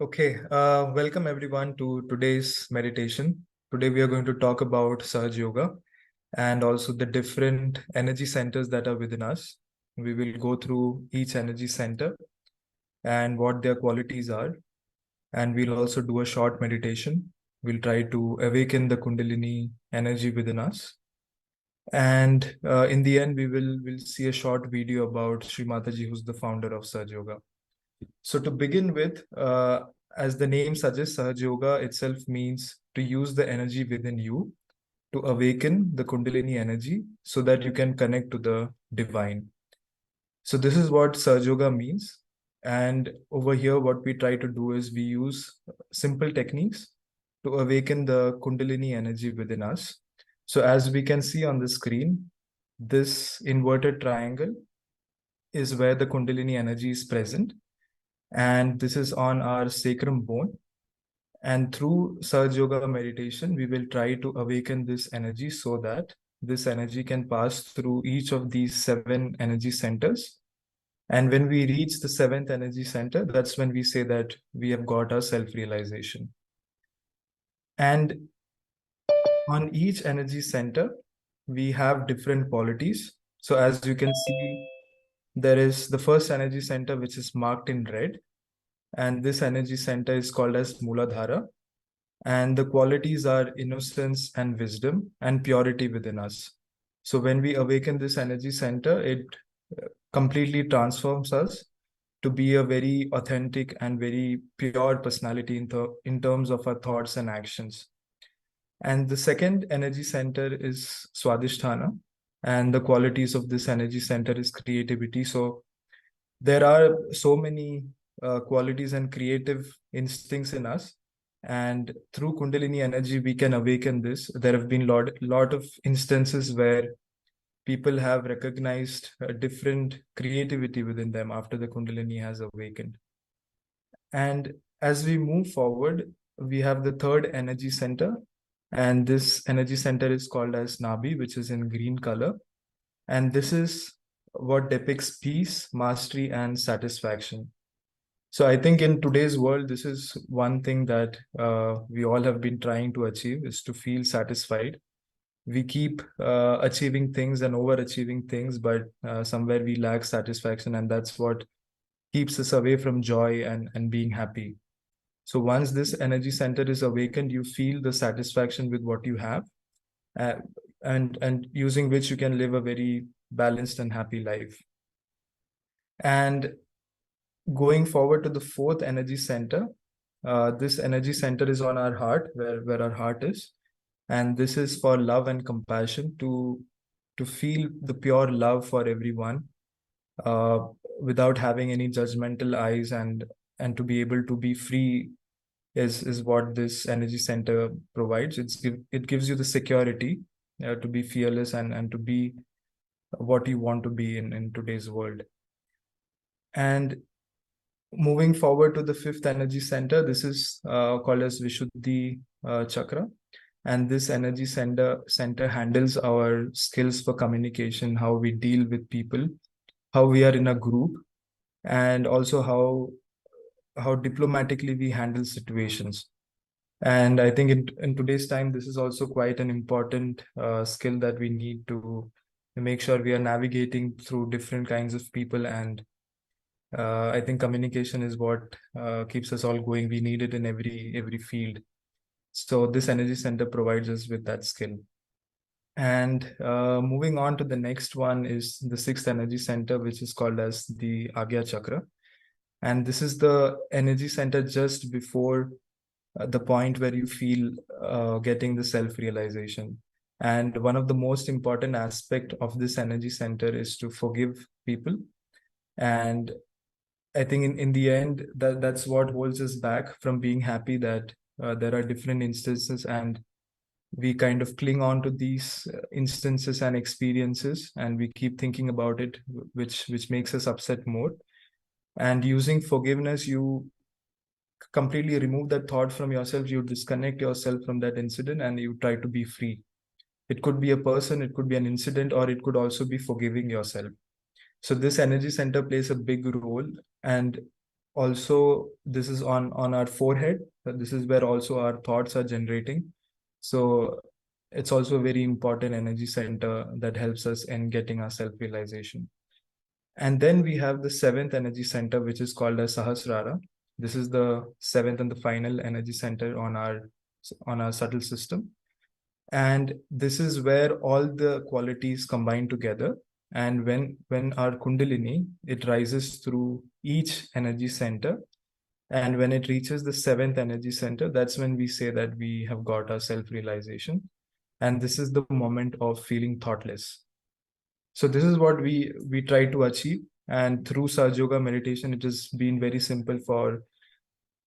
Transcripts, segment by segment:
Welcome everyone to today's meditation. Today we are going to talk about Sahaj Yoga and also the different energy centers that are within us. We will go through each energy center and what their qualities are. And we'll also do a short meditation. We'll try to awaken the Kundalini energy within us. And in the end, we'll see a short video about Sri Mataji, who's the founder of Sahaj Yoga. So to begin with, as the name suggests, Sahaj Yoga itself means to use the energy within you to awaken the Kundalini energy so that you can connect to the divine. So this is what Sahaj Yoga means. And over here, what we try to do is we use simple techniques to awaken the Kundalini energy within us. So as we can see on the screen, this inverted triangle is where the Kundalini energy is present. And this is on our sacrum bone. And through Sahaj Yoga meditation, we will try to awaken this energy so that this energy can pass through each of these 7 energy centers. And when we reach the 7th energy center, that's when we say that we have got our self-realization. And on each energy center, we have different qualities. So as you can see, there is the first energy center, which is marked in red. And this energy center is called as Mooladhara. And the qualities are innocence and wisdom and purity within us. So when we awaken this energy center, it completely transforms us to be a very authentic and very pure personality in terms of our thoughts and actions. And the second energy center is Swadhisthana. And the qualities of this energy center is creativity. So there are so many qualities and creative instincts in us. And through Kundalini energy, we can awaken this. There have been lot of instances where people have recognized a different creativity within them after the Kundalini has awakened. And as we move forward, we have the third energy center. And this energy center is called as Nabi, which is in green color. And this is what depicts peace, mastery, and satisfaction. So I think in today's world, this is one thing that we all have been trying to achieve, is to feel satisfied. We keep achieving things and overachieving things, but somewhere we lack satisfaction, and that's what keeps us away from joy and being happy. So once this energy center is awakened, you feel the satisfaction with what you have, uh, and using which you can live a very balanced and happy life. And going forward to the fourth energy center, this energy center is on our heart, where our heart is. And this is for love and compassion, to feel the pure love for everyone, uh, without having any judgmental eyes, and to be able to be free is what this energy center provides. It gives you the security to be fearless and to be what you want to be in today's world. And moving forward to the fifth energy center, this is called as Vishuddhi Chakra. And this energy center handles our skills for communication, how we deal with people, how we are in a group, and also how diplomatically we handle situations. And I think in today's time, this is also quite an important skill that we need to make sure we are navigating through different kinds of people. And I think communication is what keeps us all going. We need it in every field. So this energy center provides us with that skill. And moving on to the next one is the sixth energy center, which is called as the Agya Chakra. And this is the energy center just before the point where you feel getting the self-realization. And one of the most important aspect of this energy center is to forgive people. And I think in the end, that's what holds us back from being happy, that there are different instances, and we kind of cling on to these instances and experiences, and we keep thinking about it, which makes us upset more. And using forgiveness, you completely remove that thought from yourself. You disconnect yourself from that incident and you try to be free. It could be a person, it could be an incident, or it could also be forgiving yourself. So this energy center plays a big role. And Also, this is on our forehead. This is where also our thoughts are generating. So it's also a very important energy center that helps us in getting our self-realization. And then we have the seventh energy center, which is called as Sahasrara. This is the seventh and the final energy center on our subtle system. And this is where all the qualities combine together. And when our Kundalini, it rises through each energy center. And when it reaches the seventh energy center, that's when we say that we have got our self-realization. And this is the moment of feeling thoughtless. So this is what we try to achieve. And through Saj Yoga meditation, it has been very simple for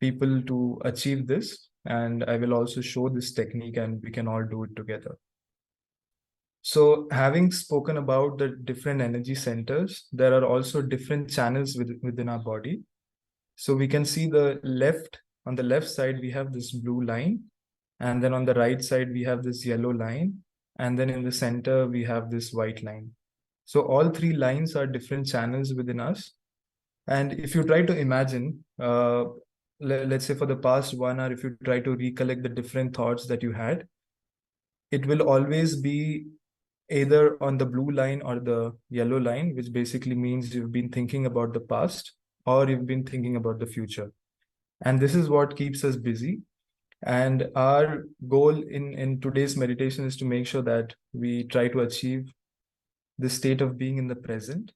people to achieve this. And I will also show this technique and we can all do it together. So having spoken about the different energy centers, there are also different channels within our body. So we can see on the left side, we have this blue line. And then on the right side, we have this yellow line. And then in the center, we have this white line. So all three lines are different channels within us. And if you try to imagine, let's say for the past 1 hour, if you try to recollect the different thoughts that you had, it will always be either on the blue line or the yellow line, which basically means you've been thinking about the past or you've been thinking about the future. And this is what keeps us busy. And our goal in today's meditation is to make sure that we try to achieve the state of being in the present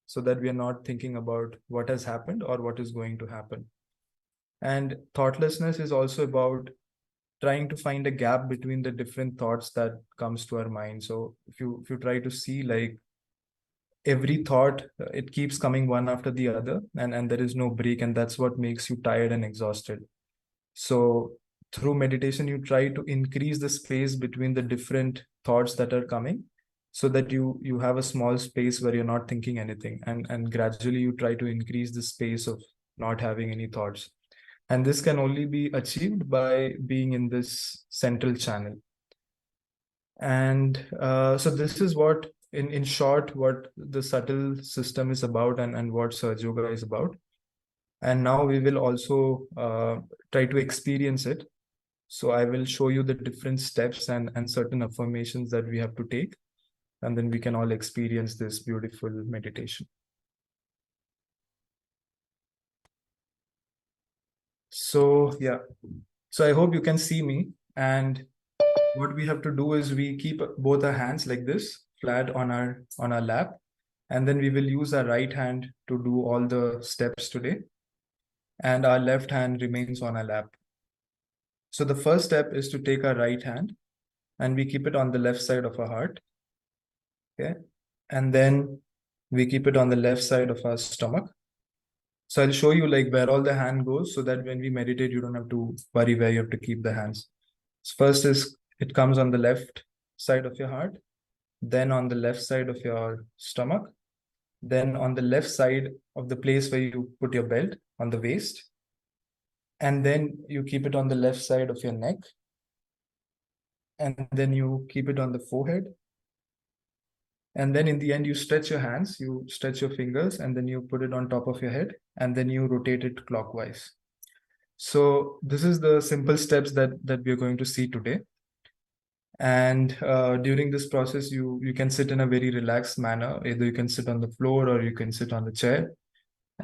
so that we are not thinking about what has happened or what is going to happen. And thoughtlessness is also about trying to find a gap between the different thoughts that comes to our mind. So if you try to see, like, every thought, it keeps coming one after the other, and there is no break, and that's what makes you tired and exhausted. So through meditation, you try to increase the space between the different thoughts that are coming, so that you have a small space where you're not thinking anything, and gradually you try to increase the space of not having any thoughts. And this can only be achieved by being in this central channel. And so this is what, in short, what the subtle system is about, and what Surge Yoga is about. And now we will also try to experience it. So I will show you the different steps and certain affirmations that we have to take. And then we can all experience this beautiful meditation. So yeah, so I hope you can see me. And what we have to do is we keep both our hands like this, flat on our lap. And then we will use our right hand to do all the steps today. And our left hand remains on our lap. So the first step is to take our right hand and we keep it on the left side of our heart. Okay. And then we keep it on the left side of our stomach. So I'll show you like where all the hand goes so that when we meditate, you don't have to worry where you have to keep the hands. So first is it comes on the left side of your heart, then on the left side of your stomach, then on the left side of the place where you put your belt on the waist, and then you keep it on the left side of your neck, and then you keep it on the forehead. And then in the end, you stretch your hands, you stretch your fingers, and then you put it on top of your head, and then you rotate it clockwise. So this is the simple steps that we're going to see today. And during this process, you can sit in a very relaxed manner. Either you can sit on the floor or you can sit on the chair.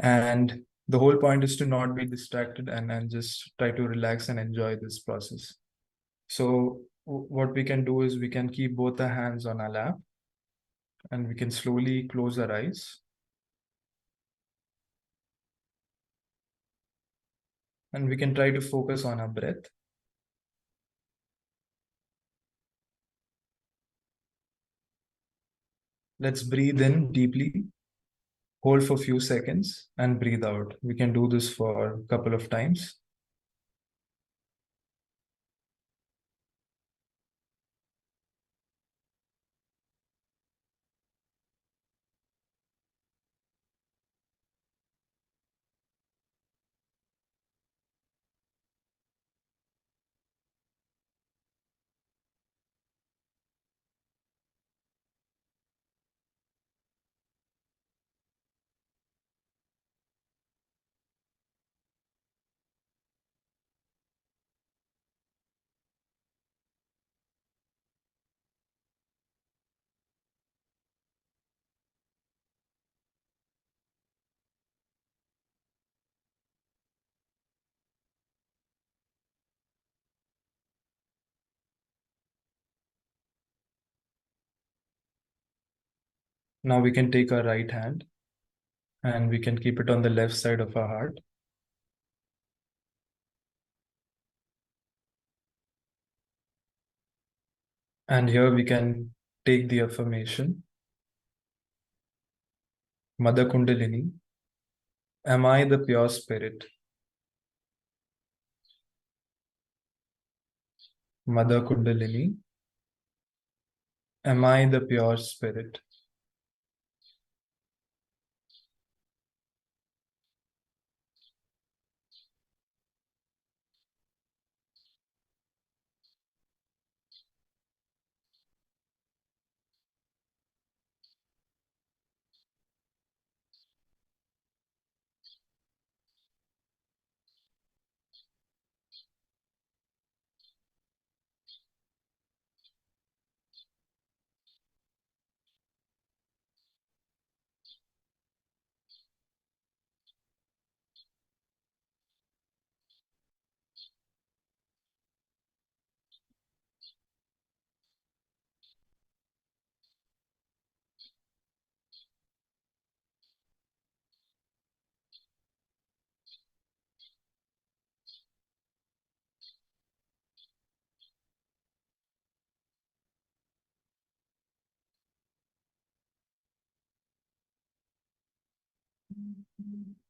And the whole point is to not be distracted and just try to relax and enjoy this process. So what we can do is we can keep both our hands on our lap and we can slowly close our eyes. And we can try to focus on our breath. Let's breathe in deeply, hold for a few seconds, and breathe out. We can do this for a couple of times. Now we can take our right hand and we can keep it on the left side of our heart. And here we can take the affirmation, Mother Kundalini, am I the pure spirit? Mother Kundalini, am I the pure spirit?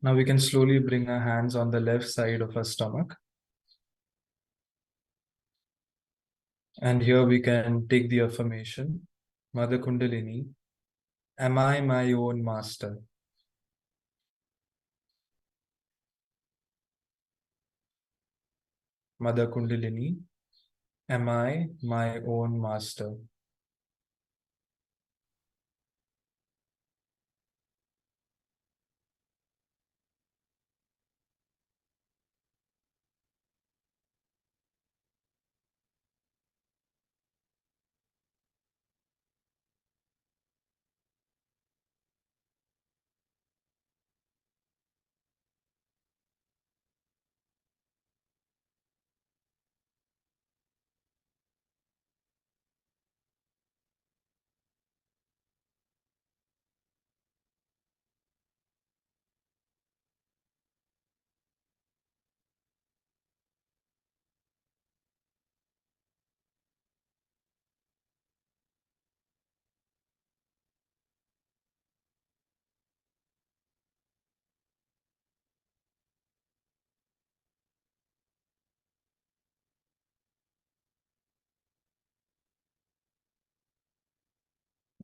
Now we can slowly bring our hands on the left side of our stomach. And here we can take the affirmation, Mother Kundalini, am I my own master? Mother Kundalini, am I my own master?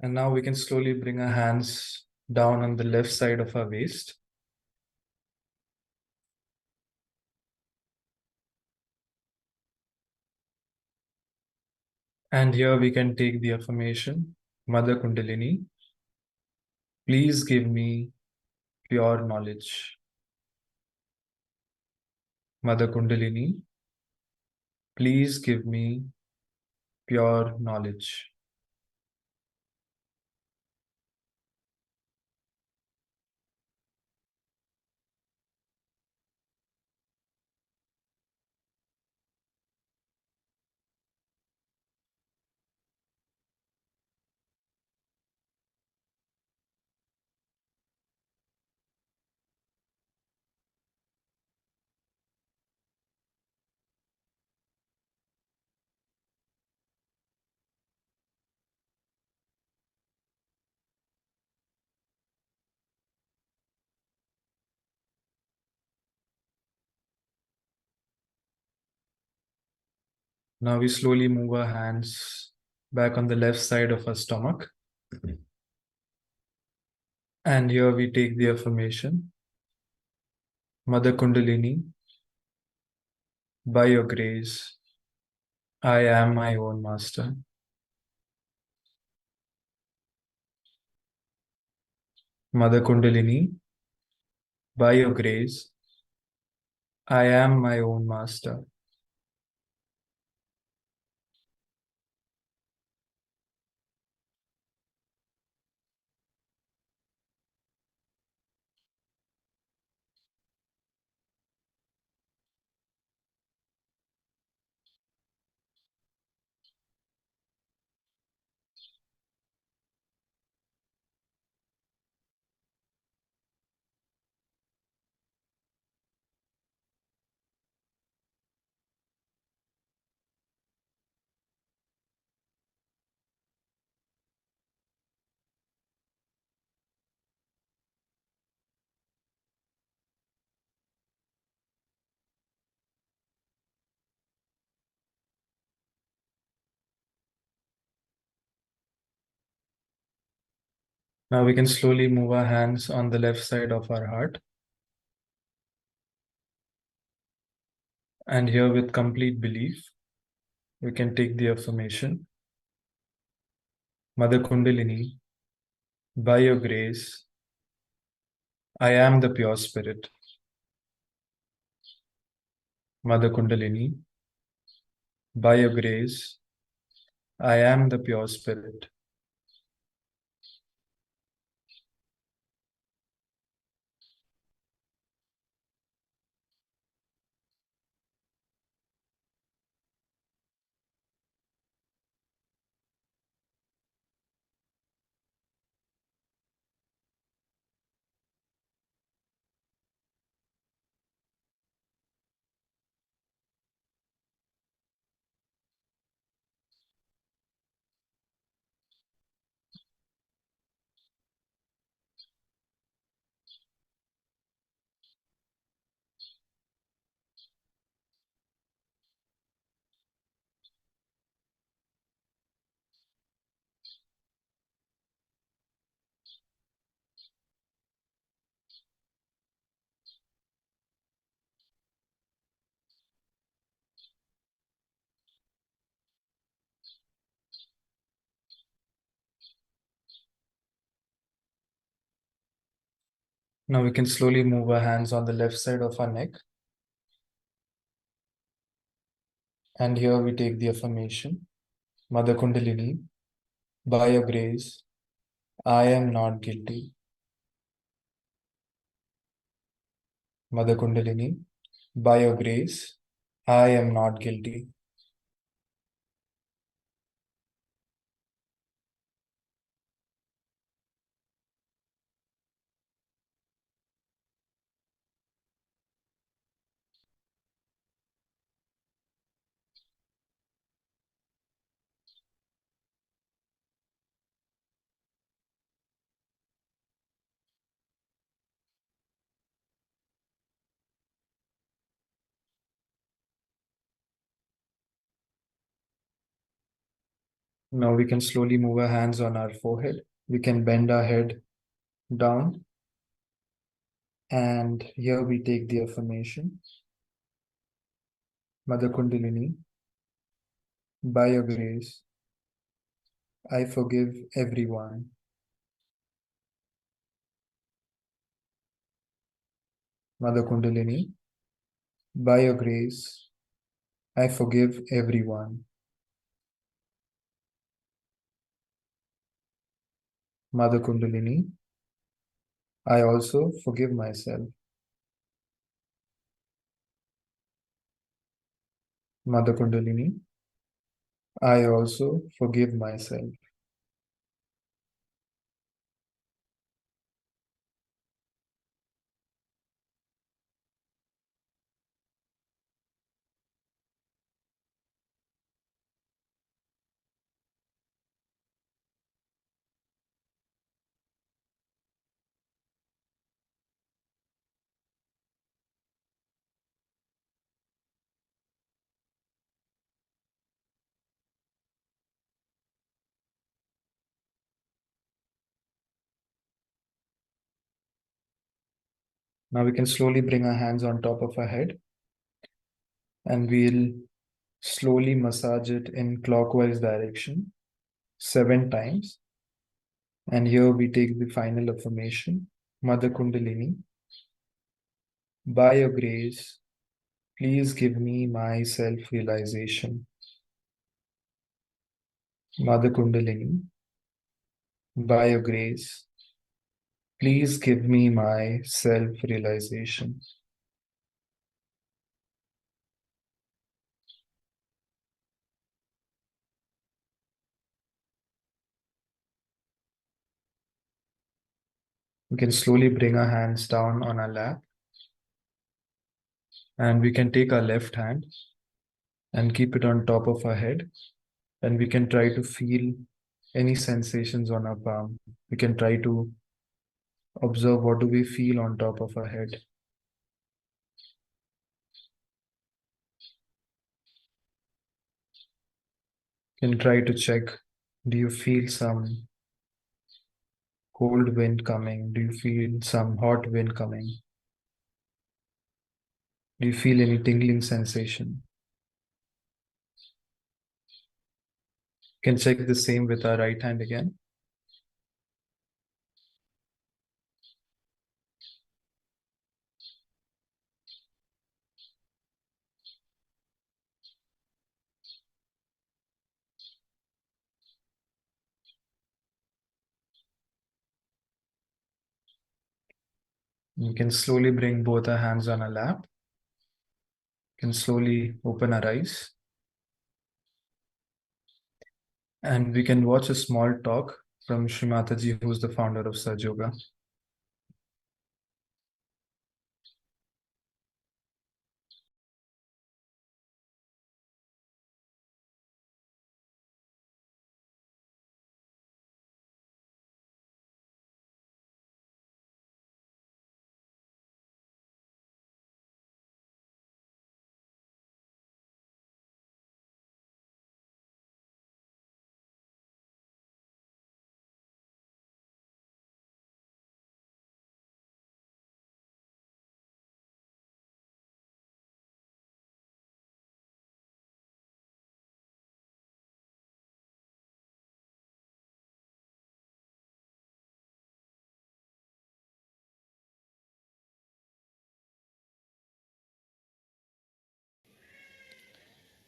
And now we can slowly bring our hands down on the left side of our waist. And here we can take the affirmation, Mother Kundalini, please give me pure knowledge. Mother Kundalini, please give me pure knowledge. Now we slowly move our hands back on the left side of our stomach. And here we take the affirmation, Mother Kundalini, by your grace, I am my own master. Mother Kundalini, by your grace, I am my own master. Now we can slowly move our hands on the left side of our heart. And here, with complete belief, we can take the affirmation: Mother Kundalini, by your grace, I am the pure spirit. Mother Kundalini, by your grace, I am the pure spirit. Now we can slowly move our hands on the left side of our neck. And here we take the affirmation: Mother Kundalini, by your grace, I am not guilty. Mother Kundalini, by your grace, I am not guilty. Now we can slowly move our hands on our forehead. We can bend our head down. And here we take the affirmation: Mother Kundalini, by your grace, I forgive everyone. Mother Kundalini, by your grace, I forgive everyone. Mother Kundalini, I also forgive myself. Mother Kundalini, I also forgive myself. Now we can slowly bring our hands on top of our head and we'll slowly massage it in clockwise direction 7 times. And here we take the final affirmation: Mother Kundalini, by your grace, please give me my self-realization. Mother Kundalini, by your grace, please give me my self-realization. We can slowly bring our hands down on our lap and we can take our left hand and keep it on top of our head, and we can try to feel any sensations on our palm. We can try to observe what do we feel on top of our head. You can try to check, do you feel some cold wind coming? Do you feel some hot wind coming? Do you feel any tingling sensation? You can check the same with our right hand again. You can slowly bring both our hands on our lap. You can slowly open our eyes. And we can watch a small talk from Shri Mataji, who's the founder of Saj Yoga.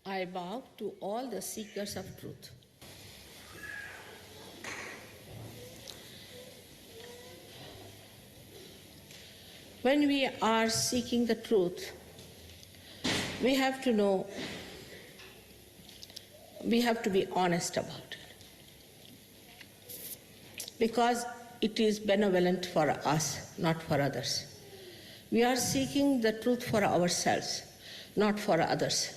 I bow to all the seekers of truth. When we are seeking the truth, we have to know, we have to be honest about it. Because it is benevolent for us, not for others. We are seeking the truth for ourselves, not for others.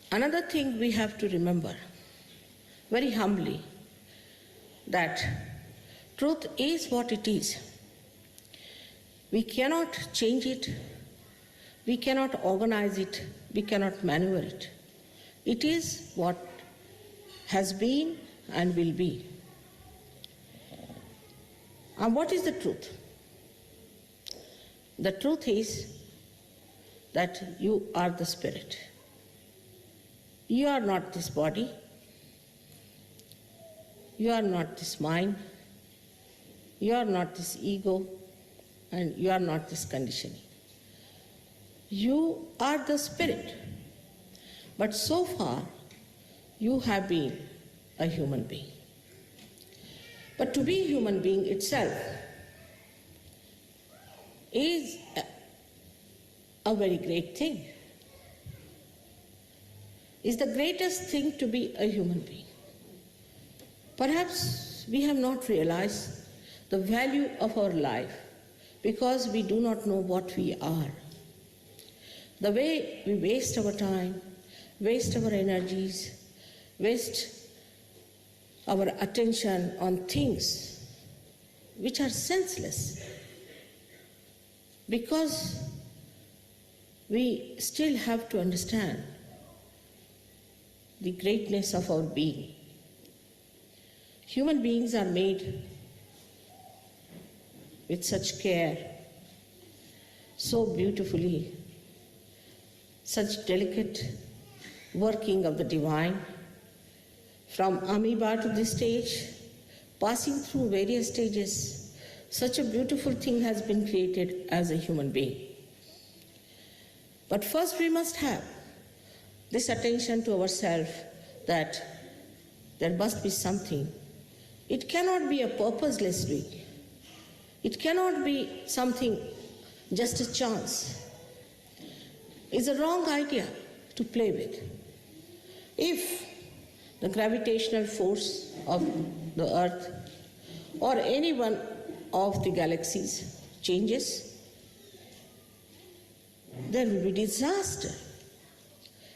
Another thing we have to remember, very humbly, that truth is what it is. We cannot change it, we cannot organize it, we cannot maneuver it. It is what has been and will be. And what is the truth? The truth is that you are the spirit. You are not this body. You are not this mind. You are not this ego. And you are not this conditioning. You are the spirit. But so far, you have been a human being. But to be a human being itself is a very great thing. Is the greatest thing to be a human being. Perhaps we have not realized the value of our life because we do not know what we are. The way we waste our time, waste our energies, waste our attention on things which are senseless, because we still have to understand the greatness of our being. Human beings are made with such care, so beautifully, such delicate working of the divine, from amoeba to this stage, passing through various stages. Such a beautiful thing has been created as a human being. But first we must have this attention to ourselves, that there must be something. It cannot be a purposeless doing. It cannot be something just a chance. It's a wrong idea to play with. If the gravitational force of the earth or any one of the galaxies changes, there will be disaster.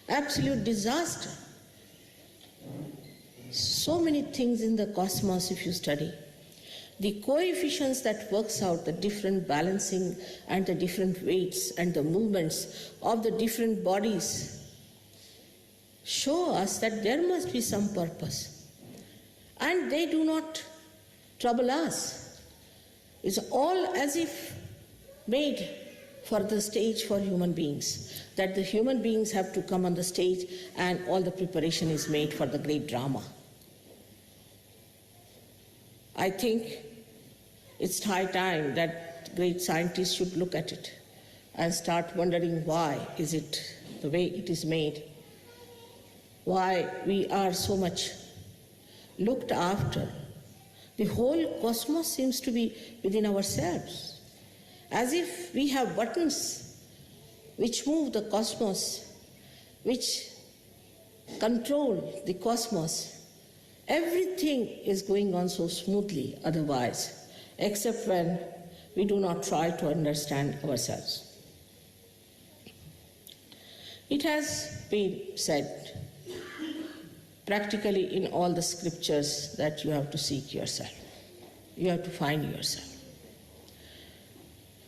Absolute disaster. So many things in the cosmos if you study. The coefficients that works out the different balancing and the different weights and the movements of the different bodies show us that there must be some purpose. and they do not trouble us. It's all as if made for the stage for human beings, that the human beings have to come on the stage and all the preparation is made for the great drama. I think it's high time that great scientists should look at it and start wondering why is it the way it is made, why we are so much looked after. The whole cosmos seems to be within ourselves, as if we have buttons which move the cosmos, which control the cosmos. Everything is going on so smoothly otherwise, except when we do not try to understand ourselves. It has been said practically in all the scriptures that you have to seek yourself. You have to find yourself.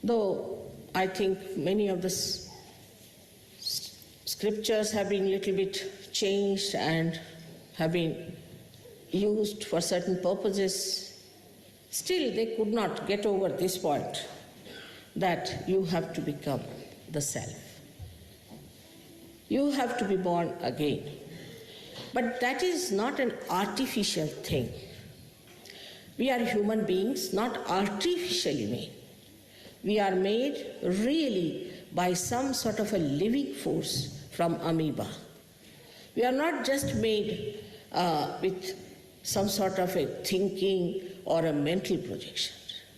Though I think many of the scriptures have been a little bit changed and have been used for certain purposes, still they could not get over this point that you have to become the self. You have to be born again. But that is not an artificial thing. We are human beings, not artificially made. We are made really by some sort of a living force from amoeba. We are not just made with some sort of a thinking or a mental projection.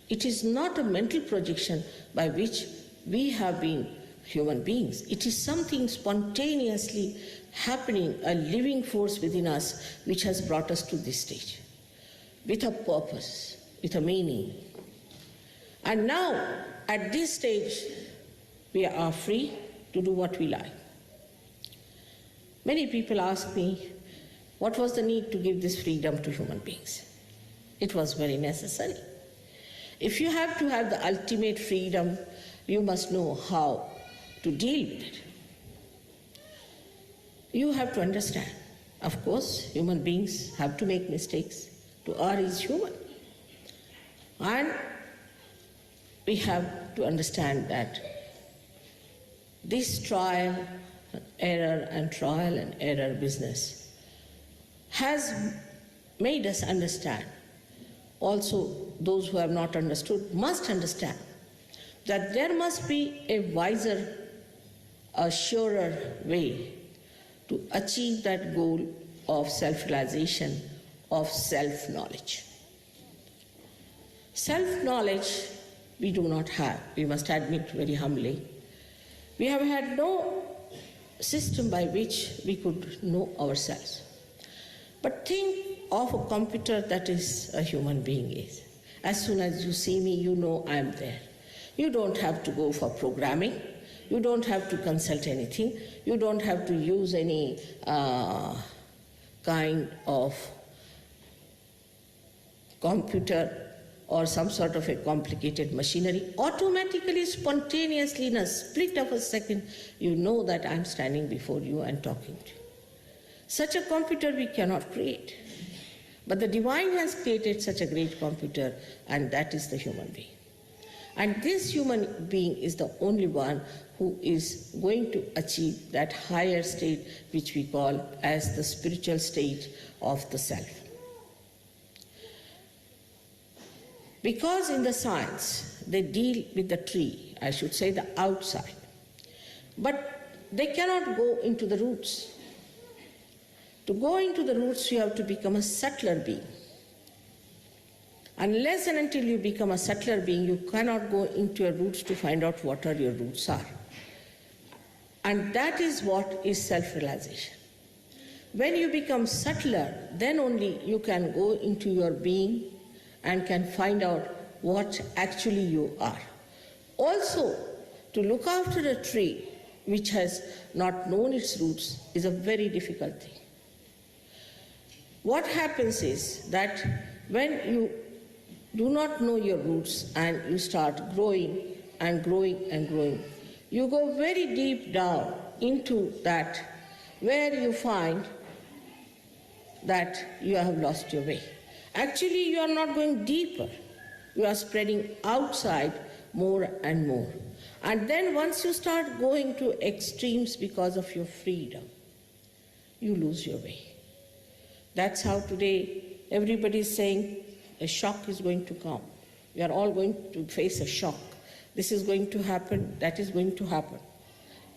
It is not a mental projection by which we have been human beings. It is something spontaneously happening, a living force within us which has brought us to this stage, with a purpose, with a meaning. And now, at this stage, we are free to do what we like. Many people ask me, what was the need to give this freedom to human beings? It was very necessary. If you have to have the ultimate freedom, you must know how to deal with it. You have to understand. Of course, human beings have to make mistakes. To err is human. And we have to understand that this trial and error business has made us understand. Also, those who have not understood must understand that there must be a wiser, a surer way to achieve that goal of self-realization, of self-knowledge. Self-knowledge we do not have, we must admit very humbly. We have had no system by which we could know ourselves. But think of a computer that is a human being is. As soon as you see me, you know I am there. You don't have to go for programming. You don't have to consult anything. You don't have to use any kind of computer or some sort of a complicated machinery. Automatically, spontaneously, in a split of a second, you know that I'm standing before you and talking to you. Such a computer we cannot create. But the divine has created such a great computer, and that is the human being. And this human being is the only one who is going to achieve that higher state which we call as the spiritual state of the self. Because in the science, they deal with the tree, I should say the outside, but they cannot go into the roots. To go into the roots, you have to become a subtler being. Unless and until you become a subtler being, you cannot go into your roots to find out what are your roots are. And that is what is self-realization. When you become subtler, then only you can go into your being and can find out what actually you are. Also, to look after a tree which has not known its roots is a very difficult thing. What happens is that when you do not know your roots and you start growing and growing and growing, you go very deep down into that where you find that you have lost your way. Actually, you are not going deeper. You are spreading outside more and more. And then once you start going to extremes because of your freedom, you lose your way. That's how today everybody is saying a shock is going to come. We are all going to face a shock. This is going to happen, that is going to happen.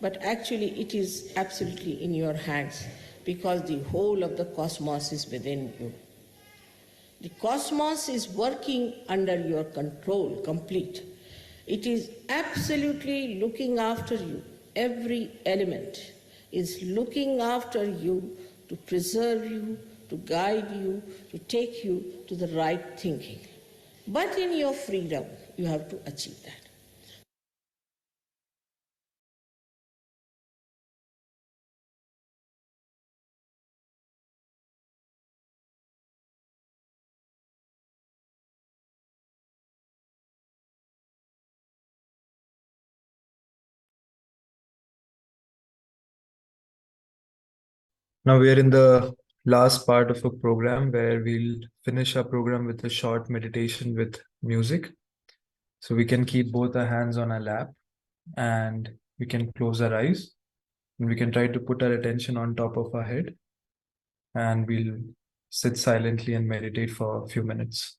But actually, it is absolutely in your hands because the whole of the cosmos is within you. The cosmos is working under your control, complete. It is absolutely looking after you. Every element is looking after you to preserve you, to guide you, to take you to the right thinking. But in your freedom, you have to achieve that. Now we are in the last part of a program where we'll finish our program with a short meditation with music. So we can keep both our hands on our lap and we can close our eyes and we can try to put our attention on top of our head and we'll sit silently and meditate for a few minutes.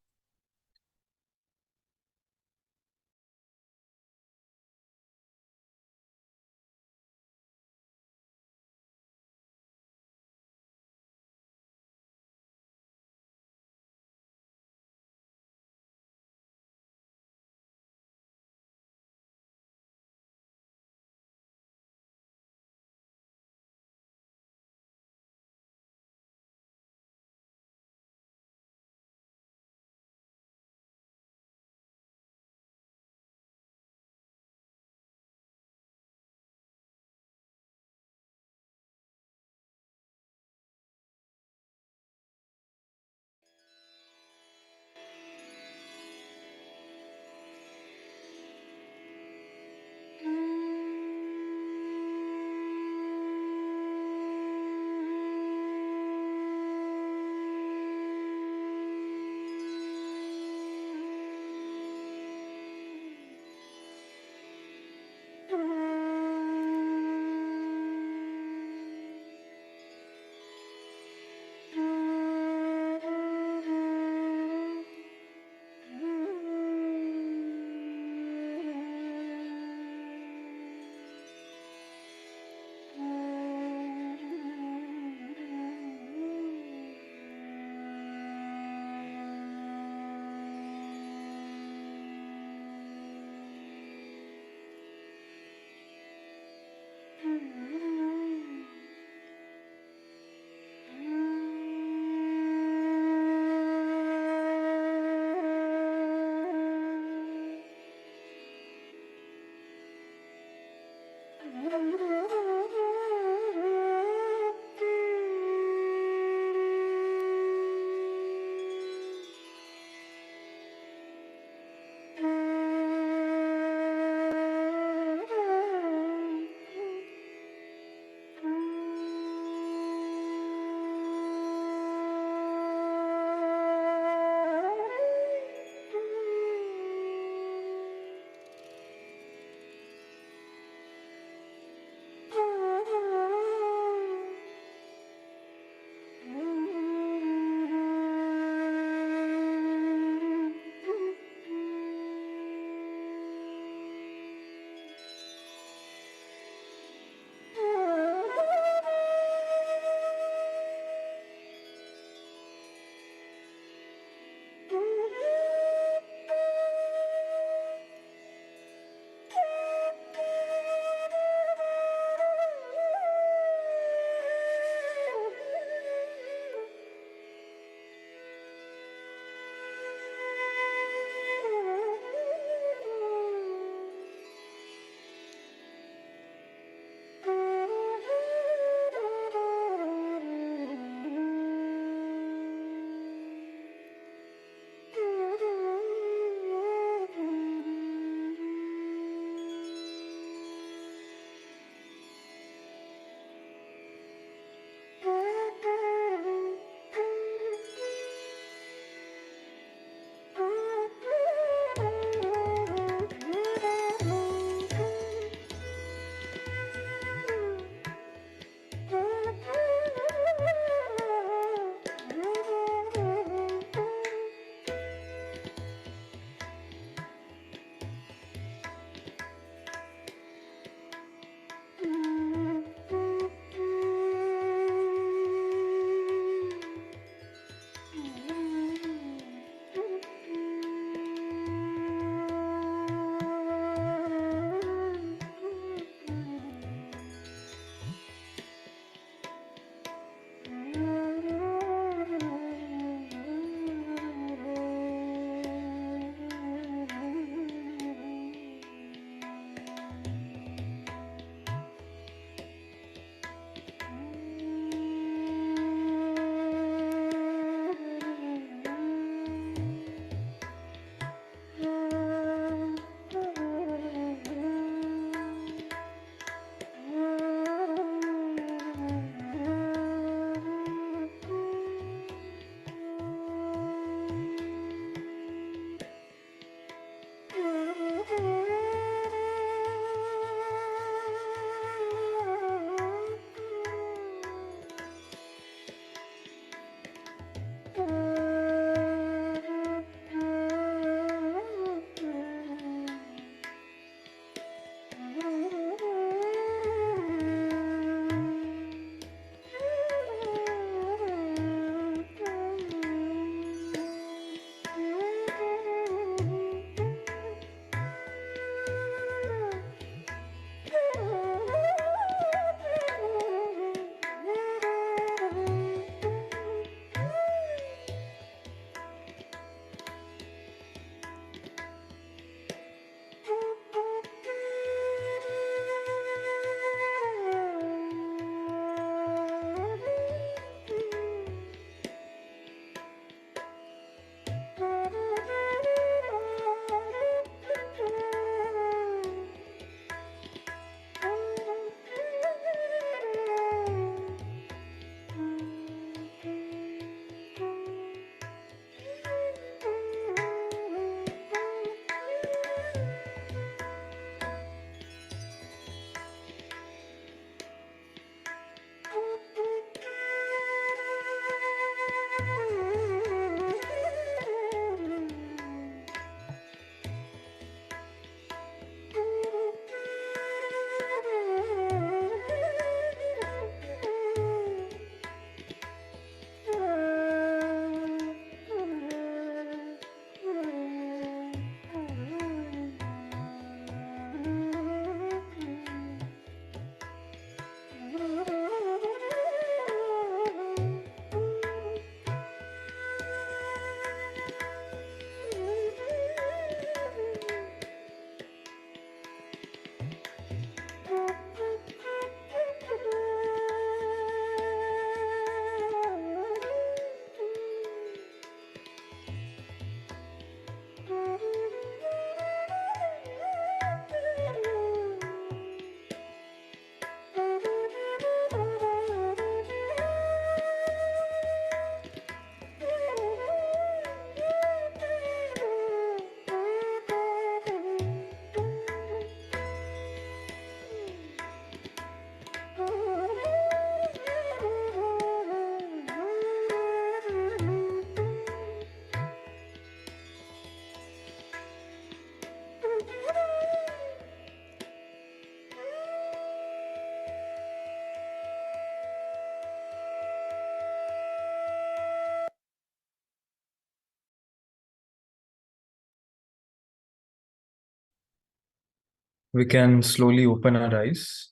We can slowly open our eyes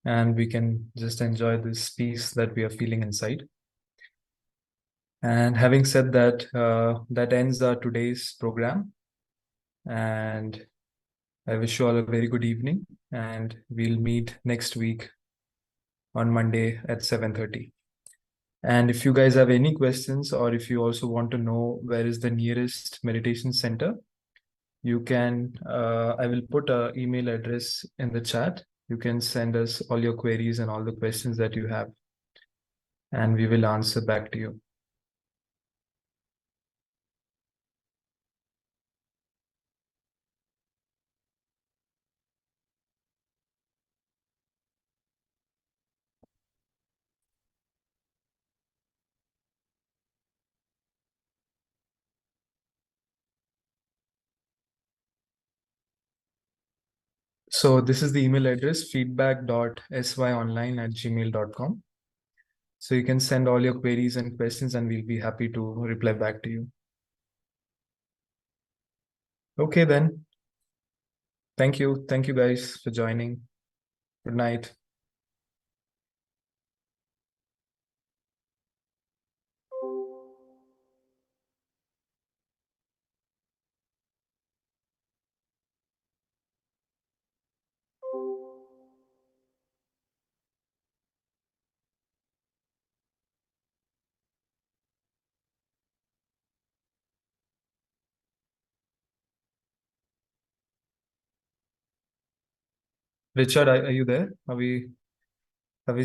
and we can just enjoy this peace that we are feeling inside. And having said that, that ends our today's program. And I wish you all a very good evening. And we'll meet next week on Monday at 7:30. And if you guys have any questions, or if you also want to know where is the nearest meditation center, you can, I will put a email address in the chat. You can send us all your queries and all the questions that you have, and we will answer back to you. So this is the email address, feedback.syonline@gmail.com. So you can send all your queries and questions and we'll be happy to reply back to you. Okay, then. Thank you. Thank you guys for joining. Good night. Richard, are you there? Are we still